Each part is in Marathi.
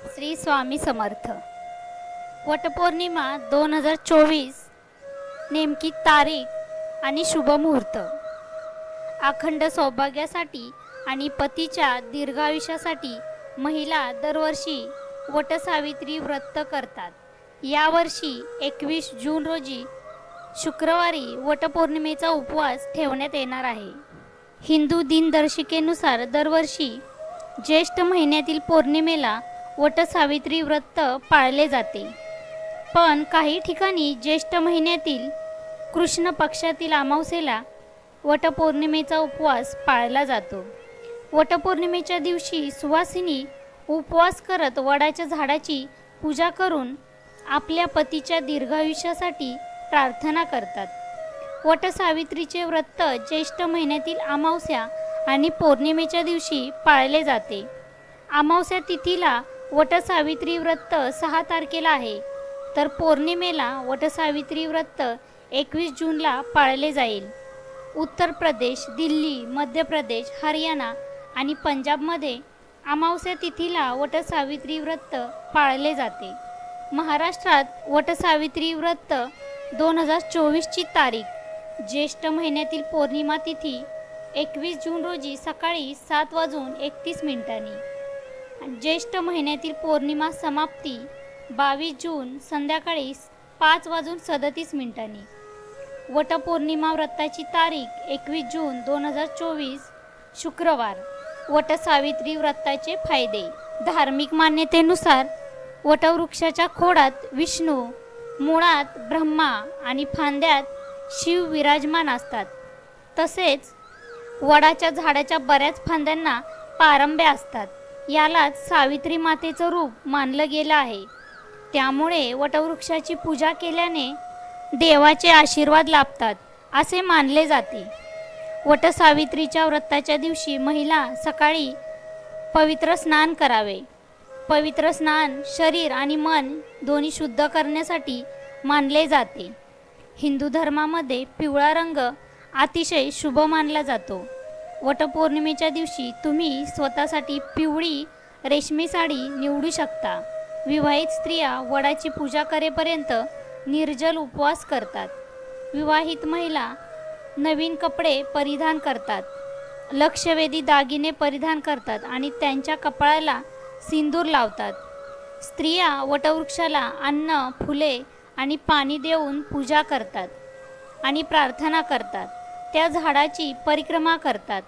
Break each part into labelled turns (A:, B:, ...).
A: श्री स्वामी समर्थ। वटपौर्णिमा 2024 नेमकी तारीख आणि शुभ मुहूर्त। अखंड सौभाग्यासाठी आणि पतीच्या दीर्घायुष्यासाठी महिला दरवर्षी वटसावित्री व्रत करतात। यावर्षी 21 जून रोजी शुक्रवारी वटपौर्णिमेचा उपवास ठेवण्यात येणार आहे। हिंदू दिनदर्शिकेनुसार दरवर्षी ज्येष्ठ महिन्यातील पौर्णिमेला वटसावित्री व्रत पाळले जाते, पण काही ठिकाणी ज्येष्ठ महिन्यातील कृष्ण पक्षातील अमावस्येला वटपौर्णिमेचा उपवास पाळला जातो। वटपौर्णिमेच्या दिवशी सुवासिनी उपवास करत वडाच्या झाडाची पूजा करून आपल्या पतीच्या दीर्घायुष्यासाठी प्रार्थना करतात। वटसावित्रीचे व्रत ज्येष्ठ महिन्यातील अमावस्या आणि पौर्णिमेच्या दिवशी पाळले जाते। अमावस्या तिथीला वटसावित्री व्रत 6 तारखेला आहे, तर पौर्णिमेला वटसावित्री व्रत 21 जूनला पाळले जाईल। उत्तर प्रदेश, दिल्ली, मध्य प्रदेश, हरियाणा आणि पंजाबमध्ये अमावस्या तिथीला वटसावित्री व्रत पाळले जाते। महाराष्ट्रात वटसावित्री व्रत 2024 ची तारीख ज्येष्ठ महिन्यातील पौर्णिमा तिथी 21 जून रोजी सकाळी 7:31 ज्येष्ठ महिन्यातील पौर्णिमा समाप्ती 22 जून संध्याकाळी 5:37 वटपौर्णिमा व्रताची तारीख 21 जून 2024 शुक्रवार। वटसावित्री व्रताचे फायदे। धार्मिक मान्यतेनुसार वटवृक्षाच्या खोडात विष्णू, मुळात ब्रह्मा आणि फांद्यात शिव विराजमान असतात। तसेच वडाच्या झाडाच्या बऱ्याच फांद्यांना पारंब्या असतात। यालाच सावित्री मातेचं रूप मानलं गेलं आहे। त्यामुळे वटवृक्षाची पूजा केल्याने देवाचे आशीर्वाद लाभतात असे मानले जाते। वटसावित्रीच्या व्रताच्या दिवशी महिला सकाळी पवित्र स्नान करावे। पवित्र स्नान शरीर आणि मन दोन्ही शुद्ध करण्यासाठी मानले जाते। हिंदू धर्मामध्ये पिवळा रंग अतिशय शुभ मानला जातो। वटपौर्णिमेच्या दिवशी तुम्ही स्वतःसाठी पिवळी रेशमी साडी निवडू शकता। विवाहित स्त्रिया वडाची पूजा करेपर्यंत निर्जल उपवास करतात। विवाहित महिला नवीन कपडे परिधान करतात, लक्षवेधी दागिने परिधान करतात आणि त्यांच्या कपाळाला सिंदूर लावतात। स्त्रिया वटवृक्षाला अन्न, फुले आणि पाणी देऊन पूजा करतात आणि प्रार्थना करतात। त्या झाडाची परिक्रमा करतात।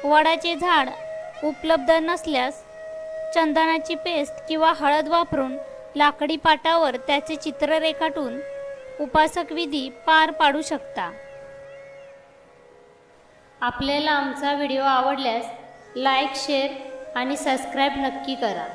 A: वडाचे झाड उपलब्ध नसल्यास चंदनाची पेस्ट किंवा हळद वापरून लाकडी पाटावर त्याचे चित्र रेखाटून उपासक विधी पार पाडू शकता। आपल्याला आमचा व्हिडिओ आवडल्यास लाईक, शेअर आणि सबस्क्राईब नक्की करा।